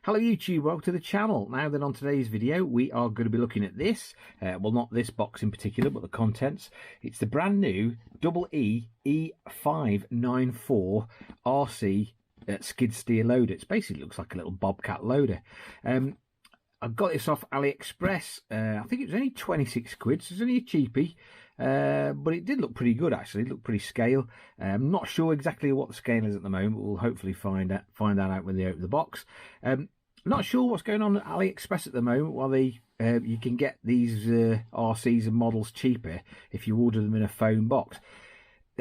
Hello YouTube, welcome to the channel. Now then, on today's video we are going to be looking at this, well, not this box in particular but the contents. It's the brand new Double E E594 RC skid steer loader. It basically looks like a little Bobcat loader. I got this off AliExpress. I think it was only 26 quid, so it's only a cheapie. But it did look pretty good actually. It looked pretty scale. I'm not sure exactly what the scale is at the moment. We'll hopefully find that out when they open the box. Not sure what's going on at AliExpress at the moment. While you can get these RCs and models cheaper if you order them in a foam box.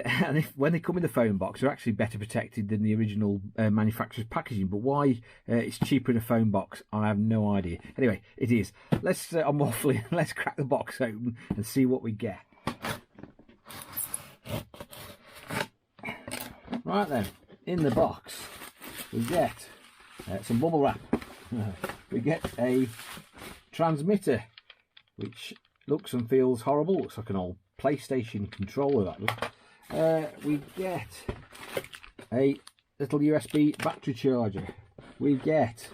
And when they come in the foam box, they're actually better protected than the original manufacturer's packaging. But why it's cheaper in a foam box, I have no idea. Anyway, it is. Let's I'm waffling. Let's crack the box open and see what we get. Right then, in the box we get some bubble wrap. We get a transmitter, which looks and feels horrible. Looks like an old PlayStation controller, that does. We get a little USB battery charger. We get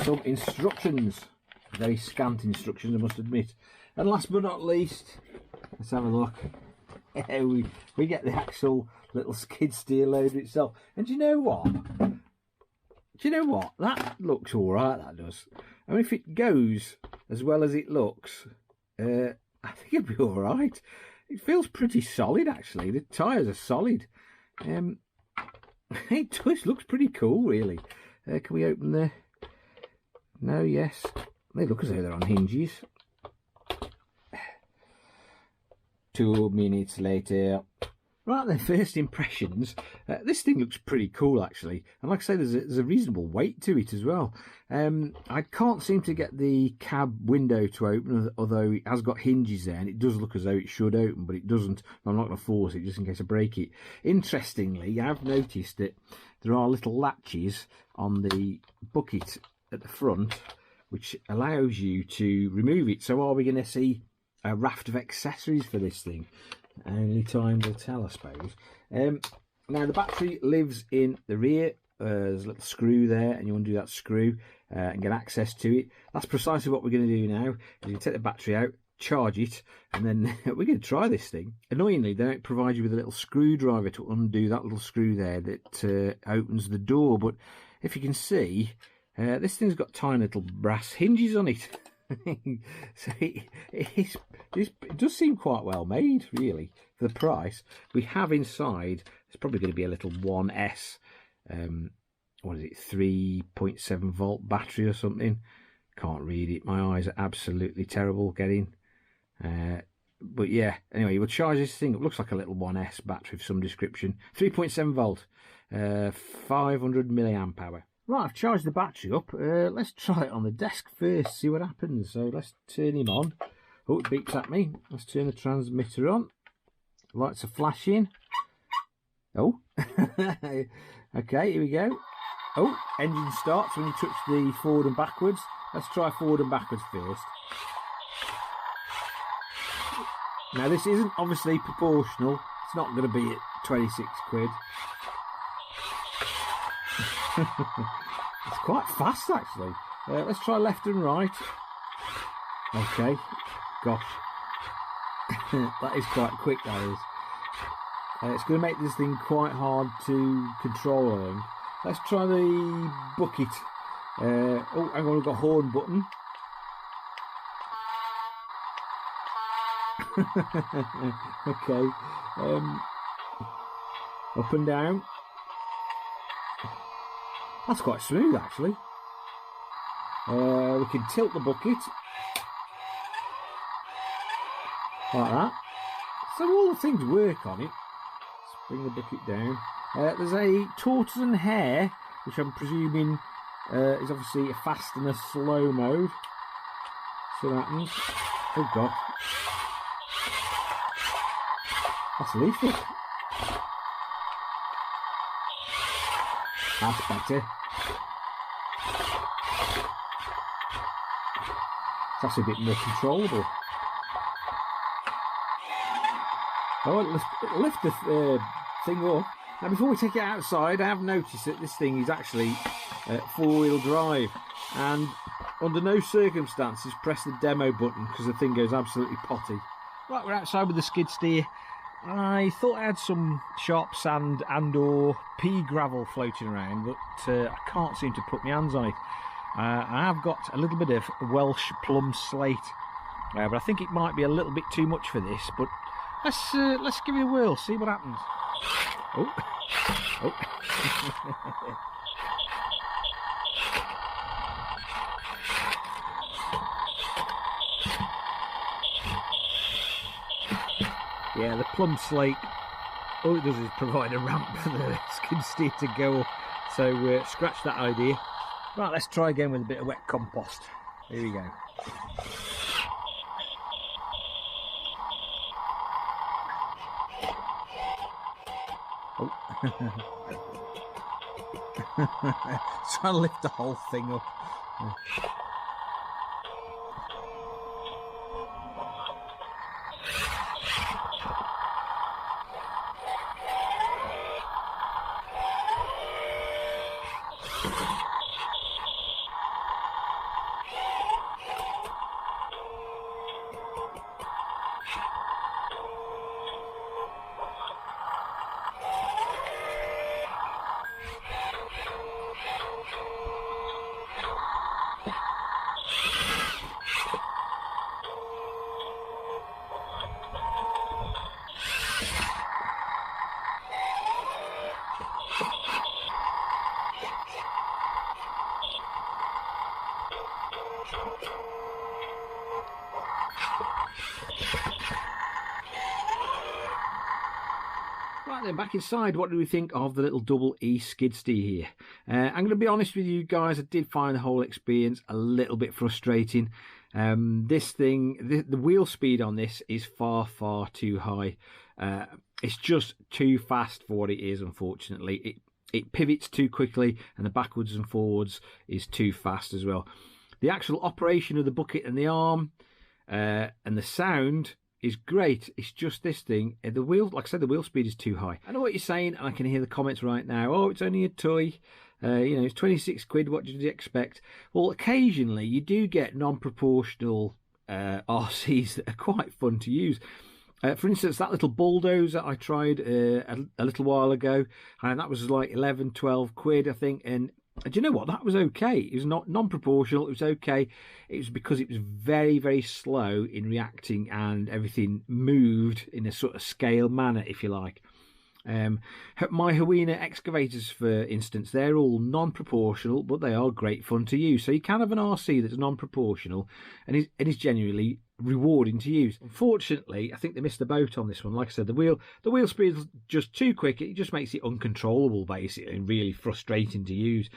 some instructions, very scant instructions I must admit, and last but not least, let's have a look. We get the actual little skid steer loader itself. And do you know what? That looks alright, that does. I mean, if it goes as well as it looks, I think it'll be alright. It feels pretty solid actually. The tyres are solid. It does, looks pretty cool really. Can we open the... No, yes. They look as though they're on hinges. 2 minutes later. Right then, first impressions. This thing looks pretty cool actually, and like I say, there's a reasonable weight to it as well. I can't seem to get the cab window to open, although it has got hinges there, and it does look as though it should open, but it doesn't. I'm not going to force it just in case I break it. Interestingly, I've noticed that there are little latches on the bucket at the front, which allows you to remove it. So are we going to see a raft of accessories for this thing? Only time will tell, I suppose. Now the battery lives in the rear. There's a little screw there, and you undo that screw and get access to it. That's precisely what we're going to do now. You take the battery out, charge it, and then we're going to try this thing. Annoyingly, they don't provide you with a little screwdriver to undo that little screw there that opens the door. But if you can see, this thing's got tiny little brass hinges on it. So it does seem quite well made really for the price. We have inside, it's probably going to be a little 1S what is it, 3.7 volt battery or something. Can't read it, my eyes are absolutely terrible getting but yeah, anyway, we'll charge this thing. It looks like a little 1S battery of some description. 3.7 volt, 500 milliamp hour. Right, I've charged the battery up. Let's try it on the desk first, see what happens. So let's turn him on. Oh, it beeps at me. Let's turn the transmitter on. Lights are flashing. Oh, okay, here we go. Oh, engine starts when you touch the forward and backwards. Let's try forward and backwards first. Now, this isn't obviously proportional. It's not going to be at 26 quid. It's quite fast actually. Let's try left and right. Okay, gosh. That is quite quick, that is. It's going to make this thing quite hard to control, I think. Let's try the bucket. Oh, hang on, we've got a horn button. Okay. Up and down. That's quite smooth actually. We can tilt the bucket like that. So all the things work on it. Let's bring the bucket down. There's a tortoise and hare, which I'm presuming is obviously a fast and a slow mode. See what happens. Oh god. That's lethal. That's better. It's actually a bit more controllable. Oh, let's lift the thing up. Now before we take it outside, I have noticed that this thing is actually four-wheel drive, and under no circumstances press the demo button because the thing goes absolutely potty. Right, we're outside with the skid steer. I thought I had some sharp sand and or pea gravel floating around, but I can't seem to put my hands on it. I have got a little bit of Welsh plum slate, but I think it might be a little bit too much for this. But let's give it a whirl, see what happens. Oh, oh. Yeah, the plum slate, all it does is provide a ramp for the skid steer to go up, so scratch that idea. Right, let's try again with a bit of wet compost. Here we go. Oh. Trying to lift the whole thing up. Right then, back inside, what do we think of the little Double E skid steer here? I'm going to be honest with you guys, I did find the whole experience a little bit frustrating. This thing, the wheel speed on this is far too high. It's just too fast for what it is, unfortunately. It pivots too quickly, and the backwards and forwards is too fast as well. The actual operation of the bucket and the arm and the sound is great. It's just this thing, the wheel, like I said, the wheel speed is too high. I know what you're saying, and I can hear the comments right now. Oh, it's only a toy. You know, it's 26 quid. What did you expect? Well, occasionally you do get non-proportional RCs that are quite fun to use. For instance, that little bulldozer I tried a little while ago, and that was like 11, 12 quid, I think. And do you know what? That was okay. It was not non-proportional. It was okay. It was because it was very slow in reacting, and everything moved in a sort of scale manner, if you like. My Huina excavators, for instance, they're all non-proportional, but they are great fun to use. So you can have an RC that's non-proportional and is genuinely rewarding to use. Unfortunately, I think they missed the boat on this one. Like I said, the wheel speed is just too quick. It just makes it uncontrollable, basically, and really frustrating to use.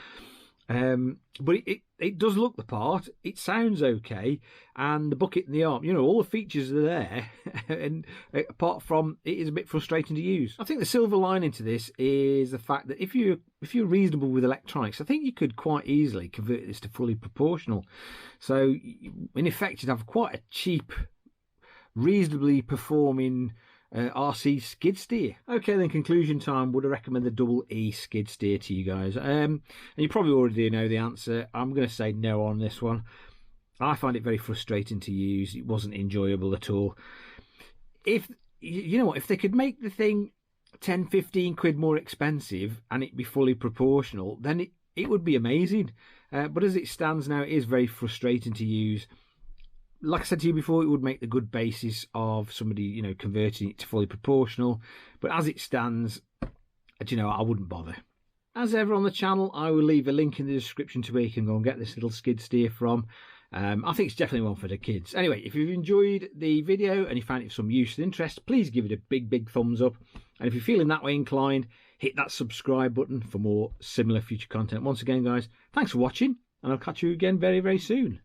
But it does look the part. It sounds okay, and the bucket and the arm, you know, all the features are there. And apart from, it is a bit frustrating to use. I think the silver lining to this is the fact that if you're reasonable with electronics, I think you could quite easily convert this to fully proportional. So in effect, you'd have quite a cheap, reasonably performing RC skid steer. Okay, then, conclusion time. Would I recommend the Double E skid steer to you guys? And you probably already know the answer. I'm going to say no on this one. I find it very frustrating to use. It wasn't enjoyable at all. If you know what, if they could make the thing 10, 15 quid more expensive and it be fully proportional, then it would be amazing. But as it stands now, it is very frustrating to use. Like I said to you before, it would make the good basis of somebody, you know, converting it to fully proportional. But as it stands, you know, I wouldn't bother. As ever on the channel, I will leave a link in the description to where you can go and get this little skid steer from. I think it's definitely one for the kids. Anyway, if you've enjoyed the video and you found it of some use and interest, please give it a big thumbs up. And if you're feeling that way inclined, hit that subscribe button for more similar future content. Once again, guys, thanks for watching, and I'll catch you again very soon.